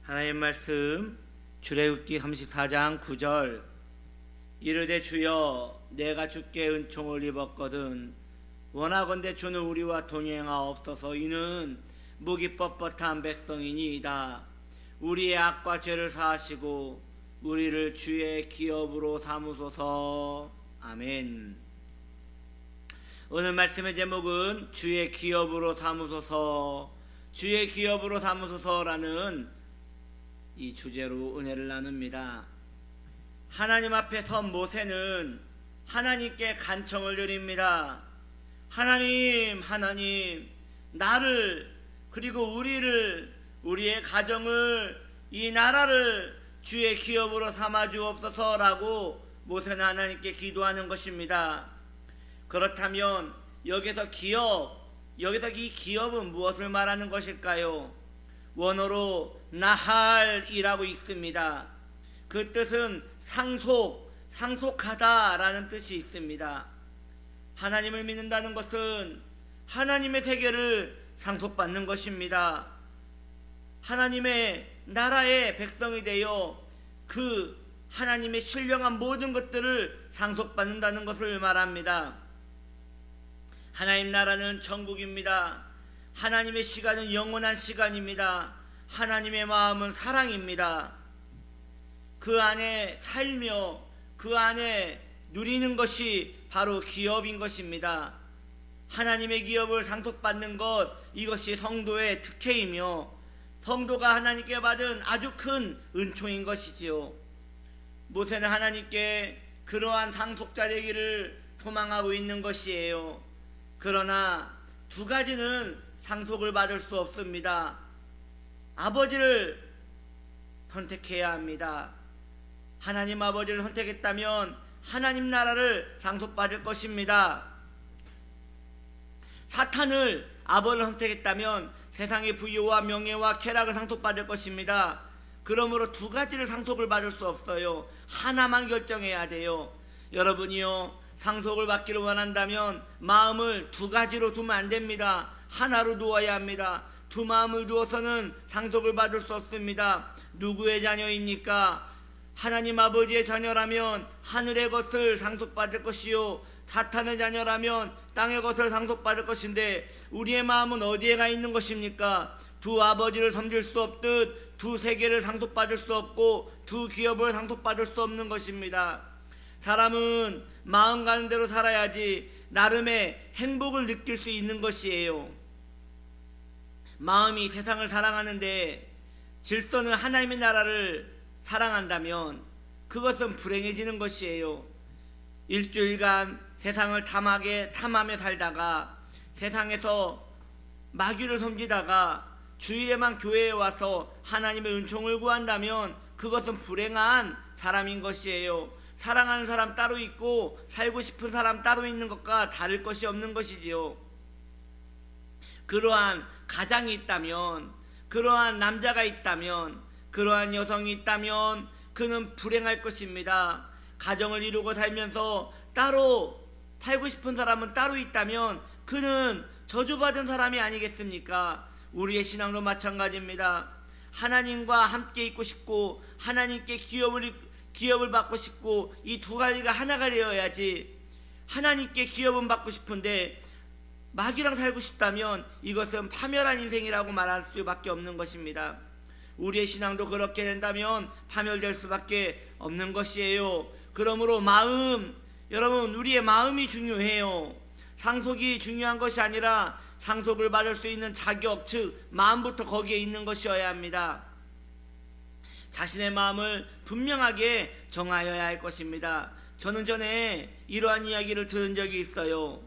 하나님 말씀 출애굽기 34장 9절 이르되 주여 내가 주께 은총을 입었거든 원하건대 주는 우리와 동행하옵소서. 이는 목이 뻣뻣한 백성이니이다. 우리의 악과 죄를 사하시고 우리를 주의 기업으로 삼으소서. 아멘. 오늘 말씀의 제목은 주의 기업으로 삼으소서, 주의 기업으로 삼으소서라는 이 주제로 은혜를 나눕니다. 하나님 앞에 선 모세는 하나님께 간청을 드립니다. 하나님, 나를 그리고 우리를, 우리의 가정을, 이 나라를 주의 기업으로 삼아 주옵소서라고 모세는 하나님께 기도하는 것입니다. 그렇다면 여기서 이 기업은 무엇을 말하는 것일까요? 원어로 나할이라고 있습니다. 그 뜻은 상속하다라는 뜻이 있습니다. 하나님을 믿는다는 것은 하나님의 세계를 상속받는 것입니다. 하나님의 나라의 백성이 되어 그 하나님의 신령한 모든 것들을 상속받는다는 것을 말합니다. 하나님 나라는 천국입니다. 하나님의 시간은 영원한 시간입니다. 하나님의 마음은 사랑입니다. 그 안에 살며 그 안에 누리는 것이 바로 기업인 것입니다. 하나님의 기업을 상속받는 것, 이것이 성도의 특혜이며 성도가 하나님께 받은 아주 큰 은총인 것이지요. 모세는 하나님께 그러한 상속자 되기를 소망하고 있는 것이에요. 그러나 두 가지는 상속을 받을 수 없습니다. 아버지를 선택해야 합니다. 하나님 아버지를 선택했다면 하나님 나라를 상속받을 것입니다. 사탄을 아버지를 선택했다면 세상의 부유와 명예와 쾌락을 상속받을 것입니다. 그러므로 두 가지를 상속을 받을 수 없어요. 하나만 결정해야 돼요. 여러분이요, 상속을 받기를 원한다면 마음을 두 가지로 두면 안 됩니다. 하나로 두어야 합니다. 두 마음을 두어서는 상속을 받을 수 없습니다. 누구의 자녀입니까? 하나님 아버지의 자녀라면 하늘의 것을 상속받을 것이요, 사탄의 자녀라면 땅의 것을 상속받을 것인데 우리의 마음은 어디에 가 있는 것입니까? 두 아버지를 섬길 수 없듯 두 세계를 상속받을 수 없고 두 기업을 상속받을 수 없는 것입니다. 사람은 마음 가는 대로 살아야지 나름의 행복을 느낄 수 있는 것이에요. 마음이 세상을 사랑하는데 질서는 하나님의 나라를 사랑한다면 그것은 불행해지는 것이에요. 일주일간 세상을 탐하며 살다가 세상에서 마귀를 섬기다가 주일에만 교회에 와서 하나님의 은총을 구한다면 그것은 불행한 사람인 것이에요. 사랑하는 사람 따로 있고 살고 싶은 사람 따로 있는 것과 다를 것이 없는 것이지요. 그러한 가장이 있다면, 그러한 남자가 있다면, 그러한 여성이 있다면 그는 불행할 것입니다. 가정을 이루고 살면서 따로 살고 싶은 사람은 따로 있다면 그는 저주받은 사람이 아니겠습니까? 우리의 신앙도 마찬가지입니다. 하나님과 함께 있고 싶고 하나님께 기업을 받고 싶고 이 두 가지가 하나가 되어야지. 하나님께 기업은 받고 싶은데 마귀랑 살고 싶다면 이것은 파멸한 인생이라고 말할 수밖에 없는 것입니다. 우리의 신앙도 그렇게 된다면 파멸될 수밖에 없는 것이에요. 그러므로 여러분, 우리의 마음이 중요해요. 상속이 중요한 것이 아니라 상속을 받을 수 있는 자격, 즉 마음부터 거기에 있는 것이어야 합니다. 자신의 마음을 분명하게 정하여야 할 것입니다. 저는 전에 이러한 이야기를 들은 적이 있어요.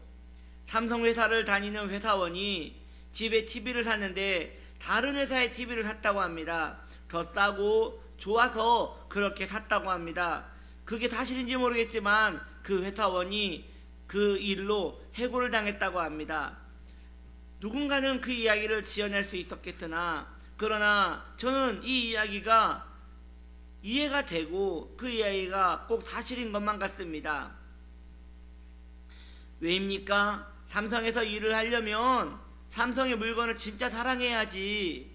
삼성회사를 다니는 회사원이 집에 TV를 샀는데 다른 회사의 TV를 샀다고 합니다. 더 싸고 좋아서 그렇게 샀다고 합니다. 그게 사실인지 모르겠지만 그 회사원이 그 일로 해고를 당했다고 합니다. 누군가는 그 이야기를 지어낼 수 있었겠으나 그러나 저는 이 이야기가 이해가 되고 그 이야기가 꼭 사실인 것만 같습니다. 왜입니까? 삼성에서 일을 하려면 삼성의 물건을 진짜 사랑해야지.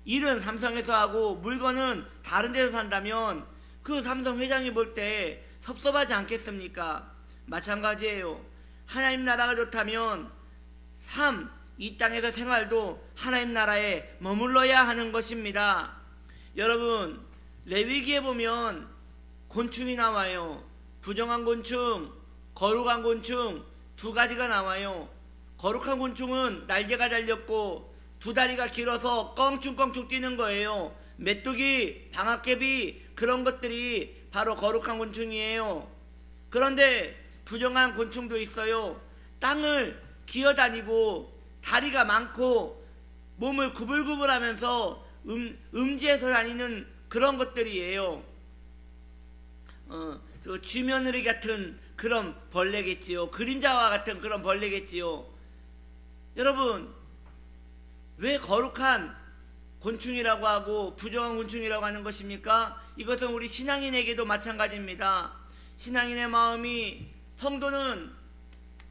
일은 삼성에서 하고 물건은 다른 데서 산다면 그 삼성 회장이 볼 때 섭섭하지 않겠습니까? 마찬가지예요. 하나님 나라가 좋다면 이 땅에서 생활도 하나님 나라에 머물러야 하는 것입니다. 여러분, 레위기에 보면 곤충이 나와요. 부정한 곤충, 거룩한 곤충 두 가지가 나와요. 거룩한 곤충은 날개가 달렸고 두 다리가 길어서 껑충껑충 뛰는 거예요. 메뚜기, 방아깨비 그런 것들이 바로 거룩한 곤충이에요. 그런데 부정한 곤충도 있어요. 땅을 기어다니고 다리가 많고 몸을 구불구불하면서 음지에서 다니는 그런 것들이에요. 쥐며느리 같은 그런 벌레겠지요. 그림자와 같은 그런 벌레겠지요. 여러분, 왜 거룩한 곤충이라고 하고 부정한 곤충이라고 하는 것입니까? 이것은 우리 신앙인에게도 마찬가지입니다. 신앙인의 마음이, 성도는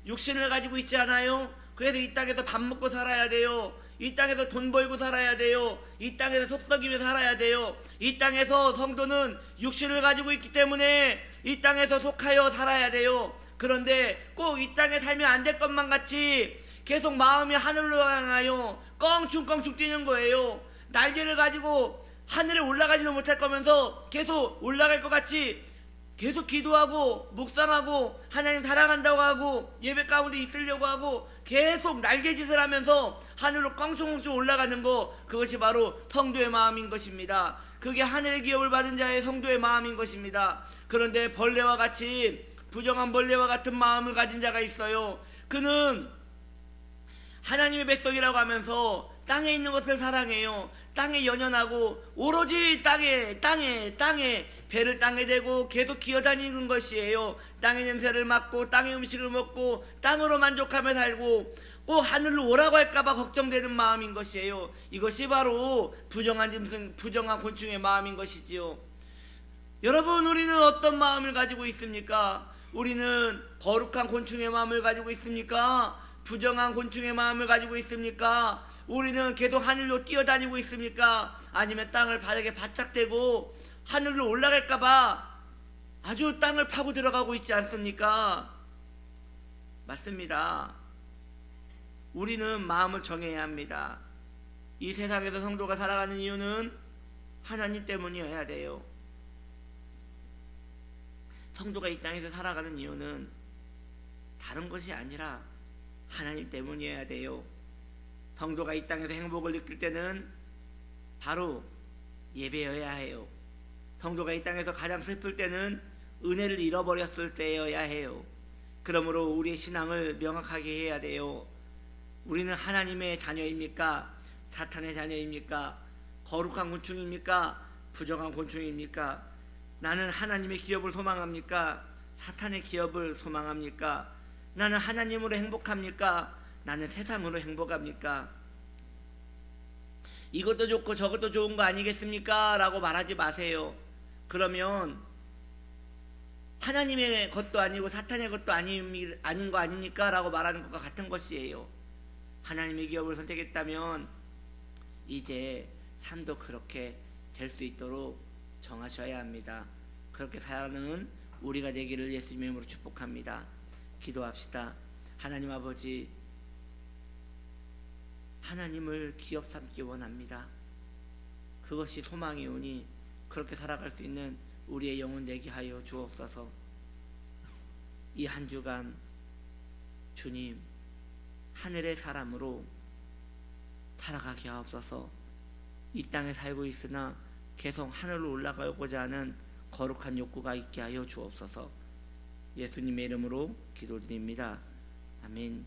육신을 가지고 있지 않아요? 그래서 이 땅에서 밥 먹고 살아야 돼요. 이 땅에서 돈 벌고 살아야 돼요. 이 땅에서 속썩이며 살아야 돼요. 이 땅에서 성도는 육신을 가지고 있기 때문에 이 땅에서 속하여 살아야 돼요. 그런데 꼭 이 땅에 살면 안 될 것만 같이 계속 마음이 하늘로 향하여 껑충껑충 뛰는 거예요. 날개를 가지고 하늘에 올라가지도 못할 거면서 계속 올라갈 것 같이 계속 기도하고 묵상하고 하나님 사랑한다고 하고 예배 가운데 있으려고 하고 계속 날개짓을 하면서 하늘로 껑충껑충 올라가는 거, 그것이 바로 성도의 마음인 것입니다. 그게 하늘의 기업을 받은 자의 성도의 마음인 것입니다. 그런데 벌레와 같이, 부정한 벌레와 같은 마음을 가진 자가 있어요. 그는 하나님의 백성이라고 하면서 땅에 있는 것을 사랑해요. 땅에 연연하고 오로지 땅에 배를 땅에 대고 계속 기어다니는 것이에요. 땅의 냄새를 맡고 땅의 음식을 먹고 땅으로 만족하며 살고 꼭 하늘로 오라고 할까봐 걱정되는 마음인 것이에요. 이것이 바로 부정한 곤충의 마음인 것이지요. 여러분, 우리는 어떤 마음을 가지고 있습니까? 우리는 거룩한 곤충의 마음을 가지고 있습니까? 부정한 곤충의 마음을 가지고 있습니까? 우리는 계속 하늘로 뛰어다니고 있습니까? 아니면 땅을 바닥에 바짝 대고 하늘로 올라갈까봐 아주 땅을 파고 들어가고 있지 않습니까? 맞습니다. 우리는 마음을 정해야 합니다. 이 세상에서 성도가 살아가는 이유는 하나님 때문이어야 돼요. 성도가 이 땅에서 살아가는 이유는 다른 것이 아니라 하나님 때문이어야 돼요. 성도가 이 땅에서 행복을 느낄 때는 바로 예배여야 해요. 성도가 이 땅에서 가장 슬플 때는 은혜를 잃어버렸을 때여야 해요. 그러므로 우리의 신앙을 명확하게 해야 돼요. 우리는 하나님의 자녀입니까? 사탄의 자녀입니까? 거룩한 곤충입니까? 부정한 곤충입니까? 나는 하나님의 기업을 소망합니까? 사탄의 기업을 소망합니까? 나는 하나님으로 행복합니까? 나는 세상으로 행복합니까? 이것도 좋고 저것도 좋은 거 아니겠습니까? 라고 말하지 마세요. 그러면 하나님의 것도 아니고 사탄의 것도 아닌 거 아닙니까? 라고 말하는 것과 같은 것이에요. 하나님의 기업을 선택했다면 이제 삶도 그렇게 될 수 있도록 정하셔야 합니다. 그렇게 사는 우리가 되기를 예수님의 이름으로 축복합니다. 기도합시다. 하나님 아버지, 하나님을 기업 삼기 원합니다. 그것이 소망이오니 그렇게 살아갈 수 있는 우리의 영혼 되게 하여 주옵소서. 이 한 주간 주님, 하늘의 사람으로 살아가게 하옵소서. 이 땅에 살고 있으나 계속 하늘로 올라가고자 하는 거룩한 욕구가 있게 하여 주옵소서. 예수님의 이름으로 기도드립니다. 아멘.